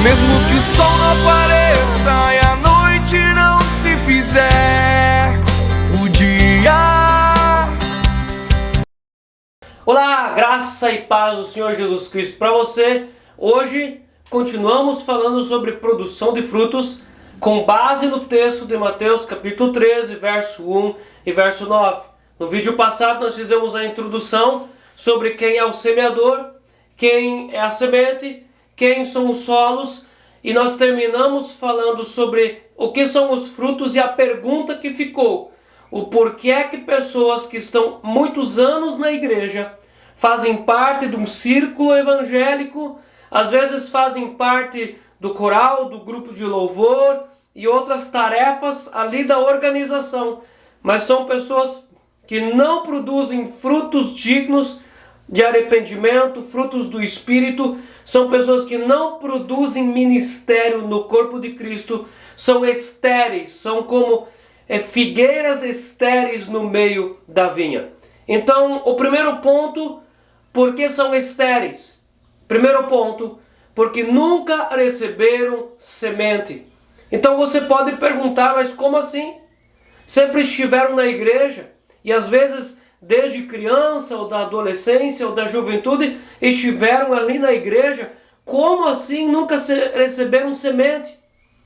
Mesmo que o sol não apareça e a noite não se fizer o dia. Olá, graça e paz do Senhor Jesus Cristo para você. Hoje continuamos falando sobre produção de frutos com base no texto de Mateus capítulo 13, verso 1 e verso 9. No vídeo passado nós fizemos a introdução sobre quem é o semeador, quem é a semente, quem são os solos, e nós terminamos falando sobre o que são os frutos e a pergunta que ficou: o porquê é que pessoas que estão muitos anos na igreja, fazem parte de um círculo evangélico, às vezes fazem parte do coral, do grupo de louvor e outras tarefas ali da organização, mas são pessoas que não produzem frutos dignos de arrependimento, frutos do Espírito, são pessoas que não produzem ministério no corpo de Cristo, são estéreis, são como figueiras estéreis no meio da vinha. Então, o primeiro ponto, por que são estéreis? Primeiro ponto, porque nunca receberam semente. Então você pode perguntar, mas como assim? Sempre estiveram na igreja e às vezes desde criança ou da adolescência ou da juventude estiveram ali na igreja, como assim nunca receberam semente?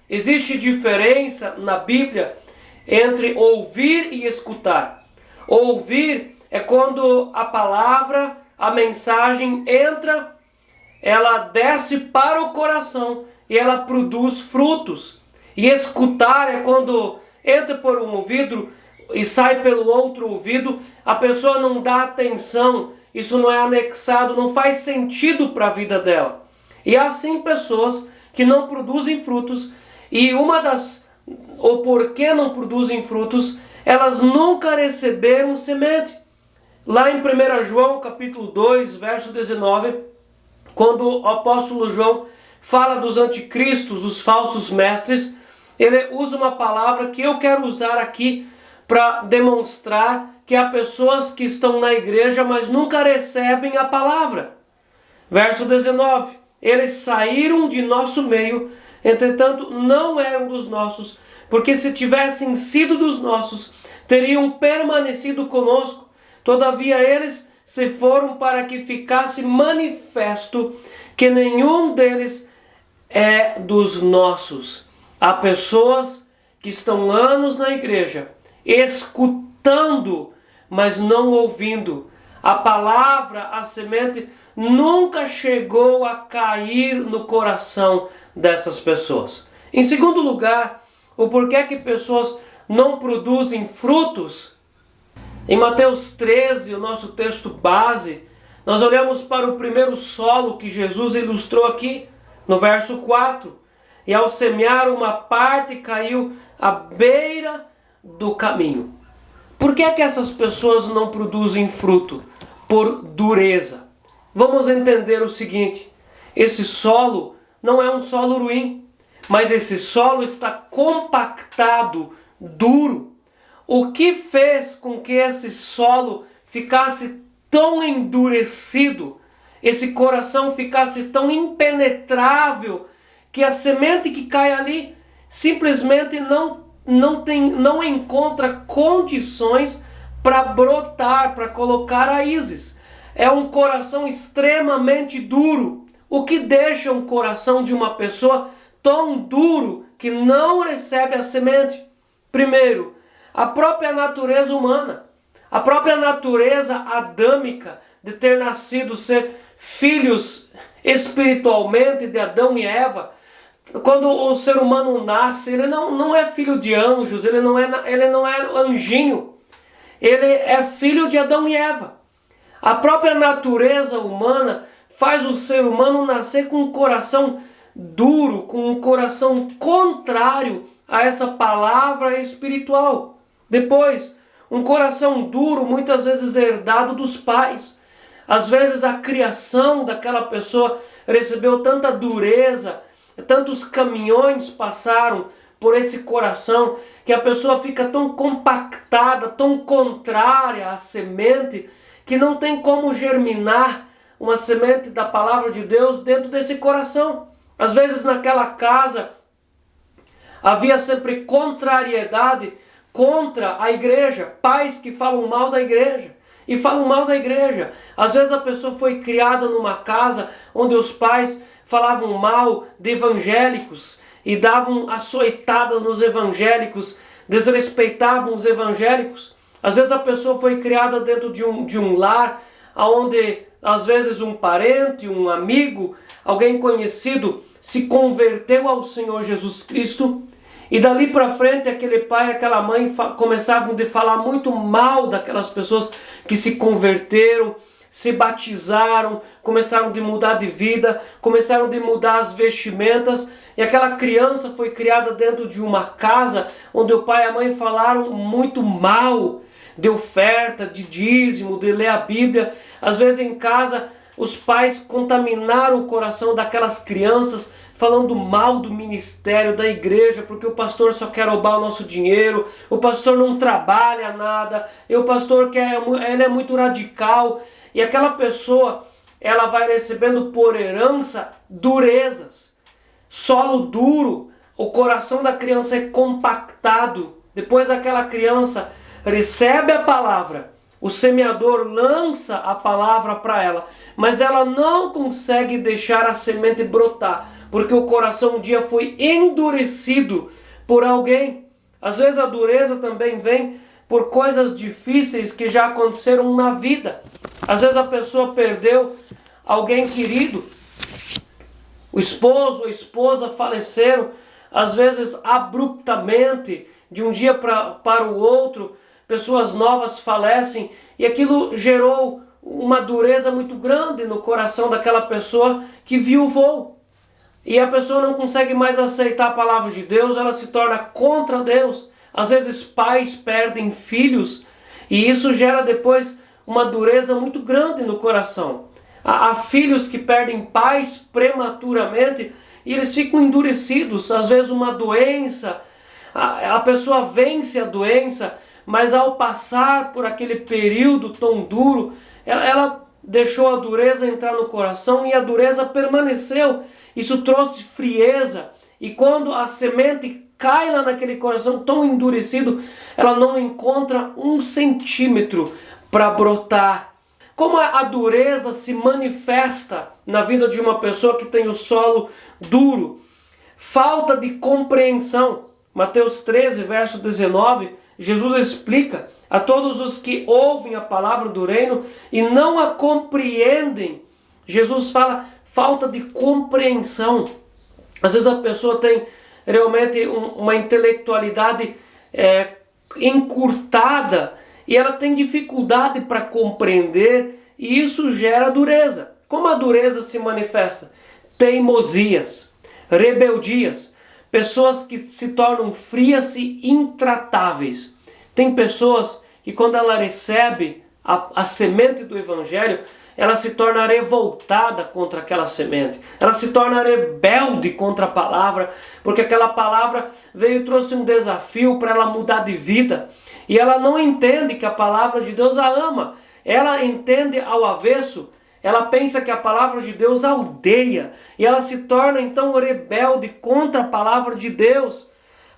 Existe diferença na Bíblia entre ouvir e escutar. Ouvir é quando a palavra, a mensagem entra, ela desce para o coração e ela produz frutos. E escutar é quando entra por um ouvido e sai pelo outro ouvido, a pessoa não dá atenção, isso não é anexado, não faz sentido para a vida dela. E há sim pessoas que não produzem frutos, e o porquê não produzem frutos, elas nunca receberam semente. Lá em 1 João capítulo 2, verso 19, quando o apóstolo João fala dos anticristos, os falsos mestres, ele usa uma palavra que eu quero usar aqui para demonstrar que há pessoas que estão na igreja, mas nunca recebem a palavra. Verso 19: eles saíram de nosso meio, entretanto não eram dos nossos, porque se tivessem sido dos nossos, teriam permanecido conosco. Todavia eles se foram para que ficasse manifesto que nenhum deles é dos nossos. Há pessoas que estão anos na igreja, escutando, mas não ouvindo. A palavra, a semente, nunca chegou a cair no coração dessas pessoas. Em segundo lugar, o porquê que pessoas não produzem frutos. Em Mateus 13, o nosso texto base, nós olhamos para o primeiro solo que Jesus ilustrou aqui, no verso 4. E ao semear, uma parte caiu à beira do caminho. Por que é que essas pessoas não produzem fruto? Por dureza. Vamos entender o seguinte: esse solo não é um solo ruim, mas esse solo está compactado, duro. O que fez com que esse solo ficasse tão endurecido, esse coração ficasse tão impenetrável, que a semente que cai ali simplesmente não encontra condições para brotar, para colocar raízes. É um coração extremamente duro, o que deixa um coração de uma pessoa tão duro que não recebe a semente. Primeiro, a própria natureza humana, a própria natureza adâmica de ter nascido, ser filhos espiritualmente de Adão e Eva. Quando o ser humano nasce, ele não é filho de anjos, ele não é anjinho, ele é filho de Adão e Eva. A própria natureza humana faz o ser humano nascer com um coração duro, com um coração contrário a essa palavra espiritual. Depois, um coração duro muitas vezes herdado dos pais. Às vezes a criação daquela pessoa recebeu tanta dureza, tantos caminhões passaram por esse coração, que a pessoa fica tão compactada, tão contrária à semente, que não tem como germinar uma semente da palavra de Deus dentro desse coração. Às vezes naquela casa havia sempre contrariedade contra a igreja, pais que falam mal da igreja. E falam mal da igreja. Às vezes a pessoa foi criada numa casa onde os pais falavam mal de evangélicos e davam açoitadas nos evangélicos, desrespeitavam os evangélicos. Às vezes a pessoa foi criada dentro de um lar onde às vezes um parente, um amigo, alguém conhecido se converteu ao Senhor Jesus Cristo. E dali para frente aquele pai e aquela mãe começavam a falar muito mal daquelas pessoas que se converteram, se batizaram, começaram a mudar de vida, começaram a mudar as vestimentas. E aquela criança foi criada dentro de uma casa onde o pai e a mãe falaram muito mal de oferta, de dízimo, de ler a Bíblia. Às vezes em casa os pais contaminaram o coração daquelas crianças, falando mal do ministério, da igreja, porque o pastor só quer roubar o nosso dinheiro, o pastor não trabalha nada, e o pastor ele é muito radical. E aquela pessoa, ela vai recebendo por herança durezas, solo duro, o coração da criança é compactado. Depois aquela criança recebe a palavra, o semeador lança a palavra para ela, mas ela não consegue deixar a semente brotar, porque o coração um dia foi endurecido por alguém. Às vezes a dureza também vem por coisas difíceis que já aconteceram na vida. Às vezes a pessoa perdeu alguém querido, o esposo ou a esposa faleceram, às vezes abruptamente, de um dia para o outro, pessoas novas falecem, e aquilo gerou uma dureza muito grande no coração daquela pessoa que viuvou. E a pessoa não consegue mais aceitar a palavra de Deus, ela se torna contra Deus. Às vezes pais perdem filhos, e isso gera depois uma dureza muito grande no coração. Há filhos que perdem pais prematuramente, e eles ficam endurecidos. Às vezes uma doença, a pessoa vence a doença, mas ao passar por aquele período tão duro, ela deixou a dureza entrar no coração e a dureza permaneceu. Isso trouxe frieza, e quando a semente cai lá naquele coração tão endurecido, ela não encontra 1 centímetro para brotar. Como a dureza se manifesta na vida de uma pessoa que tem o solo duro? Falta de compreensão. Mateus 13, verso 19, Jesus explica: a todos os que ouvem a palavra do reino e não a compreendem. Jesus fala falta de compreensão. Às vezes a pessoa tem realmente uma intelectualidade encurtada, e ela tem dificuldade para compreender, e isso gera dureza. Como a dureza se manifesta? Teimosias, rebeldias, pessoas que se tornam frias e intratáveis. Tem pessoas que quando ela recebe a semente do evangelho, ela se torna revoltada contra aquela semente. Ela se torna rebelde contra a palavra, porque aquela palavra veio e trouxe um desafio para ela mudar de vida. E ela não entende que a palavra de Deus a ama. Ela entende ao avesso. Ela pensa que a palavra de Deus a odeia. E ela se torna então rebelde contra a palavra de Deus.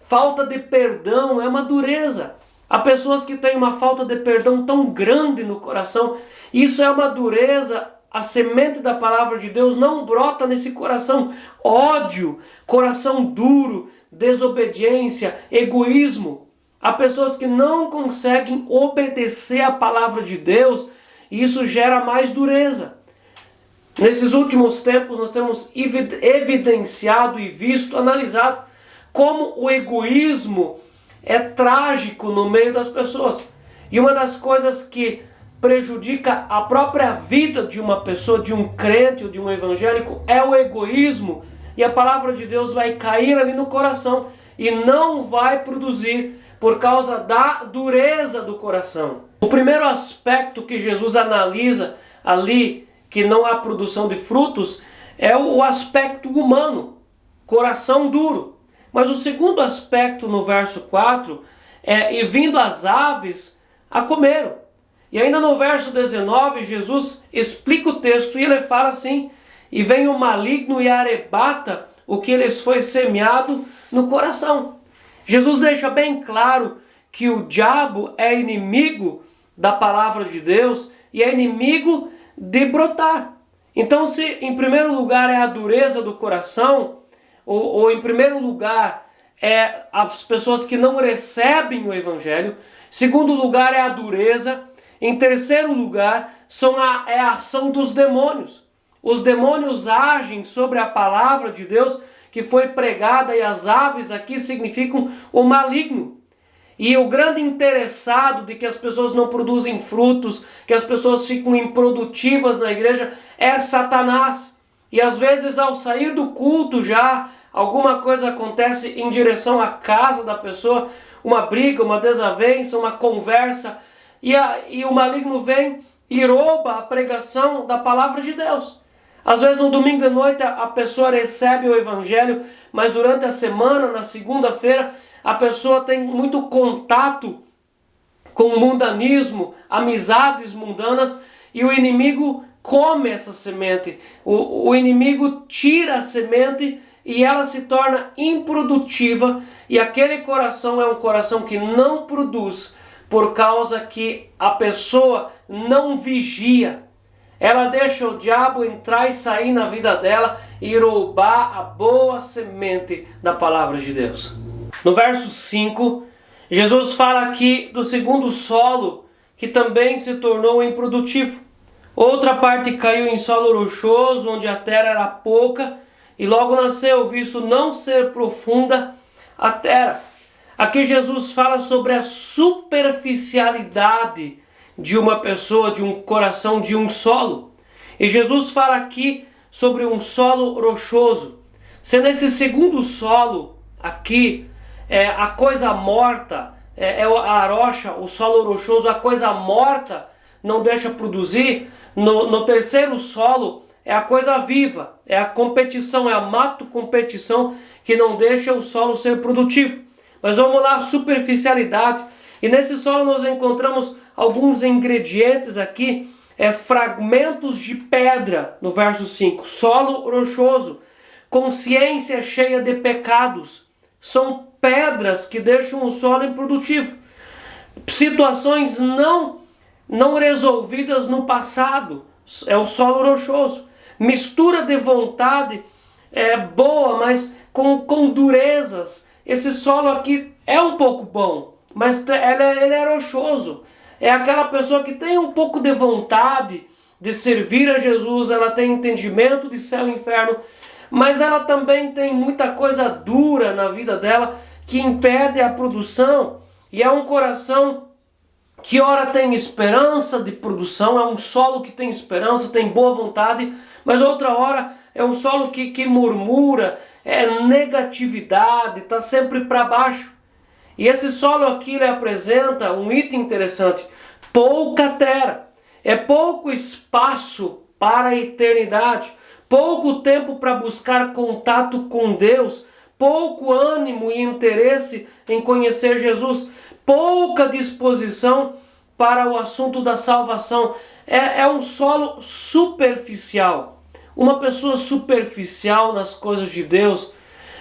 Falta de perdão é uma dureza. Há pessoas que têm uma falta de perdão tão grande no coração. Isso é uma dureza. A semente da palavra de Deus não brota nesse coração. Ódio, coração duro, desobediência, egoísmo. Há pessoas que não conseguem obedecer a palavra de Deus, e isso gera mais dureza. Nesses últimos tempos nós temos evidenciado e visto, analisado como o egoísmo é trágico no meio das pessoas. E uma das coisas que prejudica a própria vida de uma pessoa, de um crente ou de um evangélico, é o egoísmo. E a palavra de Deus vai cair ali no coração e não vai produzir, por causa da dureza do coração. O primeiro aspecto que Jesus analisa ali, que não há produção de frutos, é o aspecto humano, coração duro. Mas o segundo aspecto no verso 4 é: e vindo as aves a comeram. E ainda no verso 19 Jesus explica o texto e ele fala assim: e vem o maligno e arrebata o que lhes foi semeado no coração. Jesus deixa bem claro que o diabo é inimigo da palavra de Deus e é inimigo de brotar. Então, se em primeiro lugar é a dureza do coração, ou em primeiro lugar é as pessoas que não recebem o evangelho, segundo lugar é a dureza, em terceiro lugar é a ação dos demônios. Os demônios agem sobre a palavra de Deus que foi pregada, e as aves aqui significam o maligno. E o grande interessado de que as pessoas não produzem frutos, que as pessoas ficam improdutivas na igreja, é Satanás. E às vezes ao sair do culto já, alguma coisa acontece em direção à casa da pessoa, uma briga, uma desavença, uma conversa, e o maligno vem e rouba a pregação da palavra de Deus. Às vezes no domingo de noite a pessoa recebe o evangelho, mas durante a semana, na segunda-feira, a pessoa tem muito contato com o mundanismo, amizades mundanas, e o inimigo come essa semente. O inimigo tira a semente e ela se torna improdutiva, e aquele coração é um coração que não produz, por causa que a pessoa não vigia. Ela deixa o diabo entrar e sair na vida dela e roubar a boa semente da palavra de Deus. No verso 5, Jesus fala aqui do segundo solo, que também se tornou improdutivo. Outra parte caiu em solo rochoso, onde a terra era pouca, e logo nasceu, visto não ser profunda a terra. Aqui Jesus fala sobre a superficialidade de uma pessoa, de um coração, de um solo. E Jesus fala aqui sobre um solo rochoso. Se nesse segundo solo aqui, a coisa morta, a rocha, o solo rochoso, a coisa morta não deixa produzir, no terceiro solo é a coisa viva, é a competição, é a mato-competição que não deixa o solo ser produtivo. Mas vamos lá, superficialidade. E nesse solo nós encontramos alguns ingredientes aqui, fragmentos de pedra, no verso 5. Solo rochoso, consciência cheia de pecados. São pedras que deixam o solo improdutivo. Situações não resolvidas no passado, é o solo rochoso. Mistura de vontade boa, mas com durezas. Esse solo aqui é um pouco bom, mas ele é rochoso. É aquela pessoa que tem um pouco de vontade de servir a Jesus, ela tem entendimento de céu e inferno, mas ela também tem muita coisa dura na vida dela que impede a produção. E é um coração que ora tem esperança de produção, é um solo que tem esperança, tem boa vontade, mas outra hora é um solo que murmura, é negatividade, está sempre para baixo. E esse solo aqui ele apresenta um item interessante: pouca terra, é pouco espaço para a eternidade, pouco tempo para buscar contato com Deus, pouco ânimo e interesse em conhecer Jesus, pouca disposição para o assunto da salvação. É um solo superficial. Uma pessoa superficial nas coisas de Deus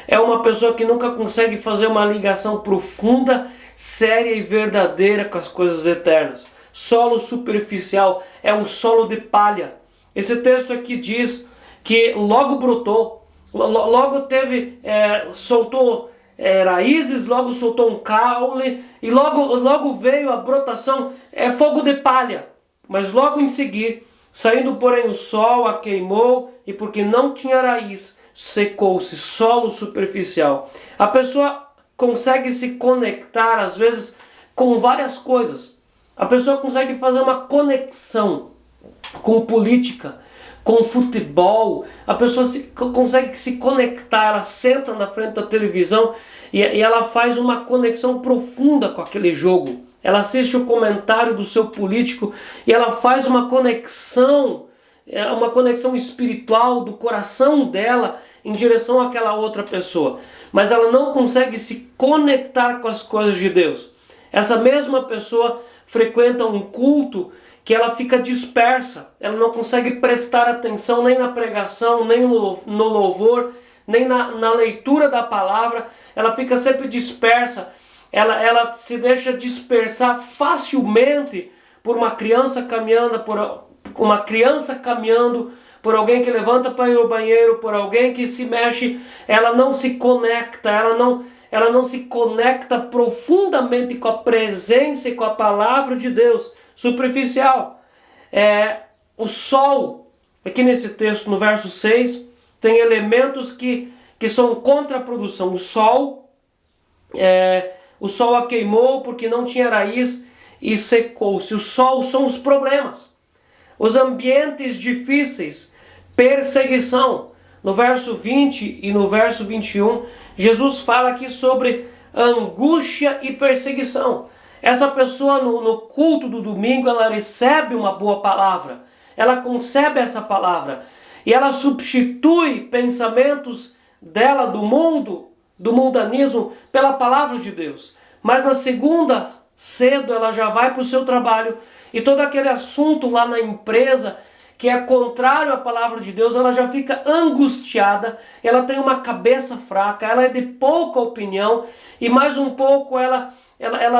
é uma pessoa que nunca consegue fazer uma ligação profunda, séria e verdadeira com as coisas eternas. Solo superficial é um solo de palha. Esse texto aqui diz que logo brotou, logo teve, soltou raízes, logo soltou um caule e logo veio a brotação, fogo de palha. Mas logo em seguir, saindo porém o sol, a queimou, e porque não tinha raiz, secou-se. Solo superficial. A pessoa consegue se conectar às vezes com várias coisas. A pessoa consegue fazer uma conexão com política, com futebol. A pessoa consegue se conectar, ela senta na frente da televisão e ela faz uma conexão profunda com aquele jogo. Ela assiste o comentário do seu político e ela faz uma conexão espiritual do coração dela em direção àquela outra pessoa. Mas ela não consegue se conectar com as coisas de Deus. Essa mesma pessoa frequenta um culto que ela fica dispersa, ela não consegue prestar atenção nem na pregação, nem no louvor, nem na leitura da palavra, ela fica sempre dispersa, ela se deixa dispersar facilmente por uma criança caminhando, por alguém que levanta para ir ao banheiro, por alguém que se mexe, ela não se conecta, ela não se conecta profundamente com a presença e com a palavra de Deus. Superficial. O sol, aqui nesse texto, no verso 6, tem elementos que são contra a produção. O sol a queimou porque não tinha raiz e secou-se. O sol são os problemas, os ambientes difíceis, perseguição. No verso 20 e no verso 21, Jesus fala aqui sobre angústia e perseguição. Essa pessoa no culto do domingo, ela recebe uma boa palavra, ela concebe essa palavra e ela substitui pensamentos dela do mundanismo, pela palavra de Deus. Mas na segunda, cedo, ela já vai para o seu trabalho e todo aquele assunto lá na empresa que é contrário à palavra de Deus, ela já fica angustiada, ela tem uma cabeça fraca, ela é de pouca opinião e mais um pouco ela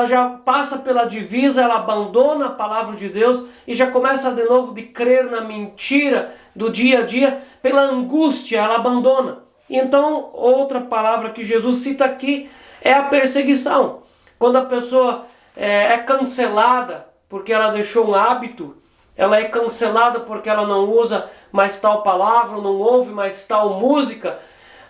já passa pela divisa, ela abandona a palavra de Deus e já começa de novo de crer na mentira do dia a dia, pela angústia ela abandona. Então, outra palavra que Jesus cita aqui é a perseguição. Quando a pessoa é cancelada porque ela deixou um hábito, ela é cancelada porque ela não usa mais tal palavra, não ouve mais tal música,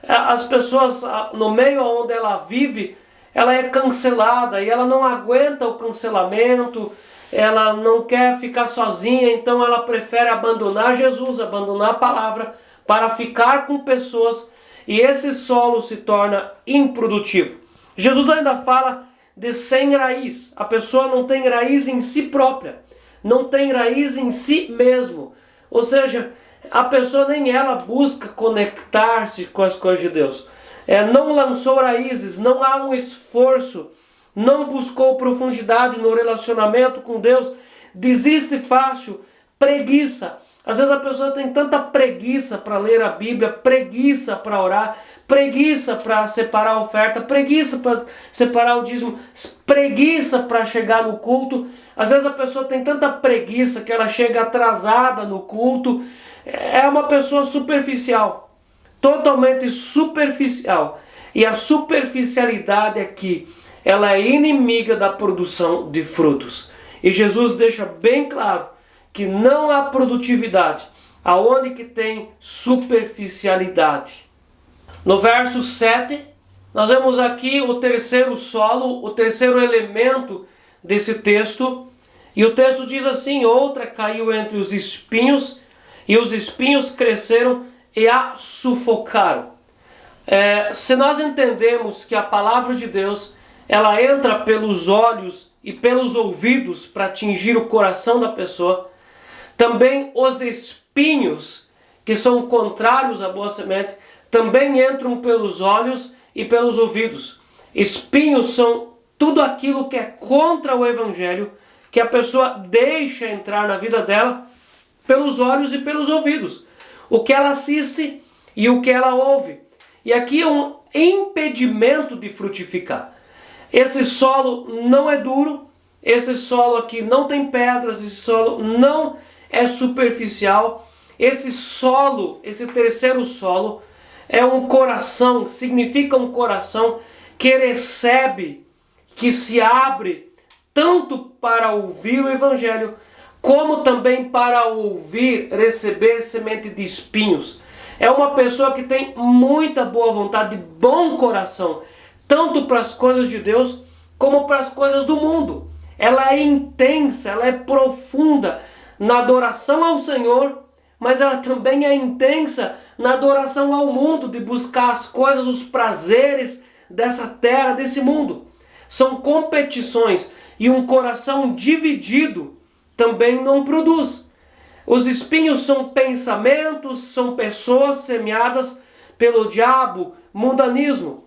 as pessoas no meio onde ela vive, ela é cancelada e ela não aguenta o cancelamento, ela não quer ficar sozinha, então ela prefere abandonar Jesus, abandonar a palavra para ficar com pessoas e esse solo se torna improdutivo. Jesus ainda fala de sem raiz, a pessoa não tem raiz em si própria, não tem raiz em si mesmo, ou seja, a pessoa nem ela busca conectar-se com as coisas de Deus. Não lançou raízes, não há um esforço, não buscou profundidade no relacionamento com Deus, desiste fácil, preguiça. Às vezes a pessoa tem tanta preguiça para ler a Bíblia, preguiça para orar, preguiça para separar a oferta, preguiça para separar o dízimo, preguiça para chegar no culto. Às vezes a pessoa tem tanta preguiça que ela chega atrasada no culto. É uma pessoa superficial, totalmente superficial. E a superficialidade aqui, ela é inimiga da produção de frutos. E Jesus deixa bem claro que não há produtividade aonde que tem superficialidade. No verso 7, nós vemos aqui o terceiro solo, o terceiro elemento desse texto. E o texto diz assim: outra caiu entre os espinhos, e os espinhos cresceram e a sufocaram. Se nós entendemos que a palavra de Deus, ela entra pelos olhos e pelos ouvidos para atingir o coração da pessoa, também os espinhos, que são contrários à boa semente, também entram pelos olhos e pelos ouvidos. Espinhos são tudo aquilo que é contra o Evangelho, que a pessoa deixa entrar na vida dela pelos olhos e pelos ouvidos. O que ela assiste e o que ela ouve. E aqui é um impedimento de frutificar. Esse solo não é duro, esse solo aqui não tem pedras, esse solo não é superficial. Esse solo, esse terceiro solo, é um coração, significa um coração que recebe, que se abre tanto para ouvir o Evangelho, como também para ouvir, receber semente de espinhos. É uma pessoa que tem muita boa vontade, bom coração, tanto para as coisas de Deus, como para as coisas do mundo. Ela é intensa, ela é profunda na adoração ao Senhor, mas ela também é intensa na adoração ao mundo, de buscar as coisas, os prazeres dessa terra, desse mundo. São competições, e um coração dividido também não produz. Os espinhos são pensamentos, são pessoas semeadas pelo diabo, mundanismo.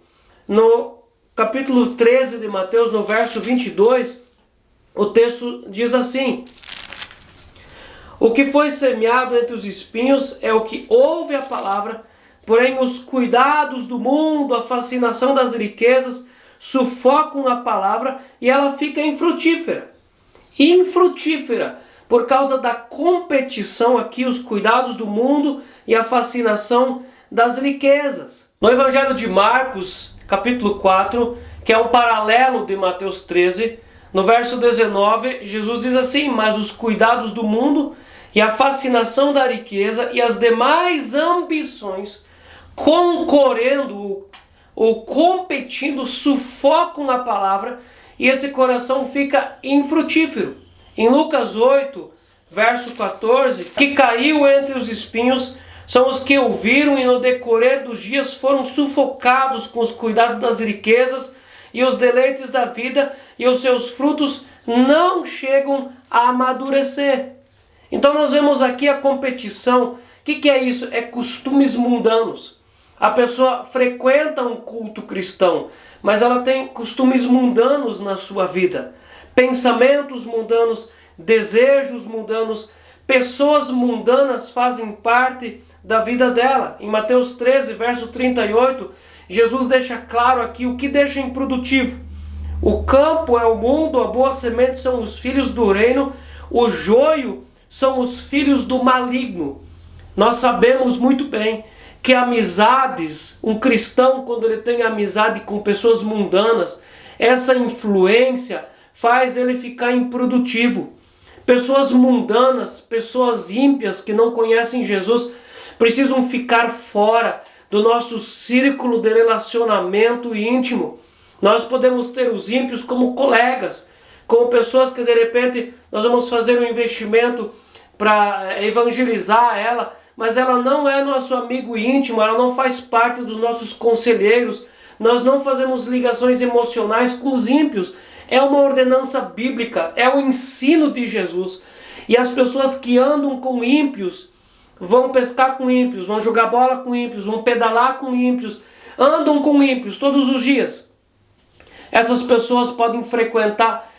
No capítulo 13 de Mateus, no verso 22, o texto diz assim: O que foi semeado entre os espinhos é o que ouve a palavra, porém os cuidados do mundo, a fascinação das riquezas, sufocam a palavra e ela fica infrutífera. Infrutífera, por causa da competição aqui, os cuidados do mundo e a fascinação das riquezas. No Evangelho de Marcos, capítulo 4, que é um paralelo de Mateus 13, no verso 19, Jesus diz assim: mas os cuidados do mundo e a fascinação da riqueza e as demais ambições concorrendo ou competindo sufocam a palavra e esse coração fica infrutífero. Em Lucas 8, verso 14, que caiu entre os espinhos são os que ouviram e no decorrer dos dias foram sufocados com os cuidados das riquezas e os deleites da vida, e os seus frutos não chegam a amadurecer. Então nós vemos aqui a competição. O que é isso? É costumes mundanos. A pessoa frequenta um culto cristão, mas ela tem costumes mundanos na sua vida. Pensamentos mundanos, desejos mundanos, pessoas mundanas fazem parte da vida dela. Em Mateus 13, verso 38, Jesus deixa claro aqui o que deixa improdutivo. O campo é o mundo, a boa semente são os filhos do reino, o joio são os filhos do maligno. Nós sabemos muito bem que amizades, um cristão quando ele tem amizade com pessoas mundanas, essa influência faz ele ficar improdutivo. Pessoas mundanas, pessoas ímpias que não conhecem Jesus, precisam ficar fora do nosso círculo de relacionamento íntimo. Nós podemos ter os ímpios como colegas, como pessoas que de repente nós vamos fazer um investimento para evangelizar ela, mas ela não é nosso amigo íntimo, ela não faz parte dos nossos conselheiros, nós não fazemos ligações emocionais com os ímpios. É uma ordenança bíblica, é o ensino de Jesus. E as pessoas que andam com ímpios, vão pescar com ímpios, vão jogar bola com ímpios, vão pedalar com ímpios, andam com ímpios todos os dias. Essas pessoas podem frequentar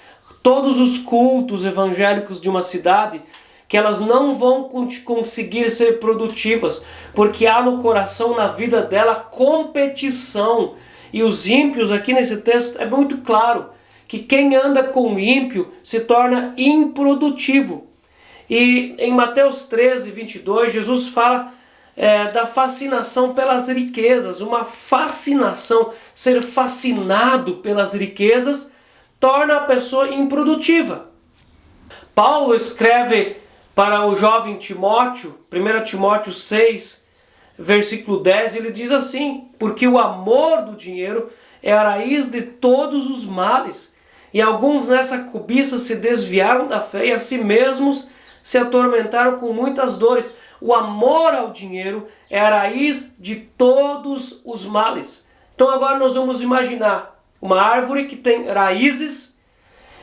todos os cultos evangélicos de uma cidade, que elas não vão conseguir ser produtivas, porque há no coração, na vida dela, competição. E os ímpios, aqui nesse texto, é muito claro que quem anda com ímpio se torna improdutivo. E em Mateus 13, 22, Jesus fala da fascinação pelas riquezas. Uma fascinação, ser fascinado pelas riquezas, torna a pessoa improdutiva. Paulo escreve para o jovem Timóteo, 1 Timóteo 6, versículo 10, ele diz assim: porque o amor do dinheiro é a raiz de todos os males, e alguns nessa cobiça se desviaram da fé e a si mesmos se atormentaram com muitas dores. O amor ao dinheiro é a raiz de todos os males. Então agora nós vamos imaginar uma árvore que tem raízes,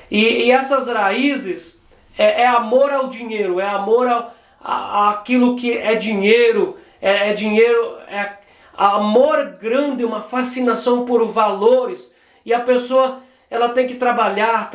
e essas raízes é amor ao dinheiro, é amor àquilo que é dinheiro, é amor grande, uma fascinação por valores. E a pessoa, ela tem que trabalhar,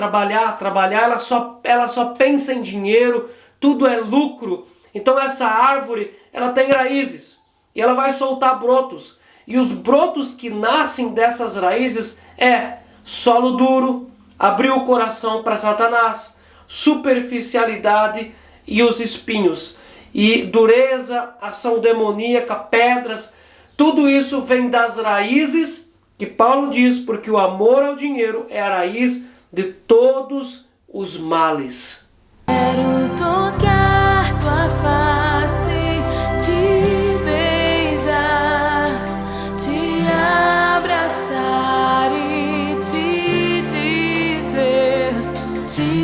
ela só pensa em dinheiro, tudo é lucro. Então essa árvore, ela tem raízes e ela vai soltar brotos. E os brotos que nascem dessas raízes é solo duro, abrir o coração para Satanás, superficialidade e os espinhos. E dureza, ação demoníaca, pedras, tudo isso vem das raízes que Paulo diz, porque o amor ao dinheiro é a raiz de todos os males. Quero tocar tua face, te beijar, te abraçar e te dizer, te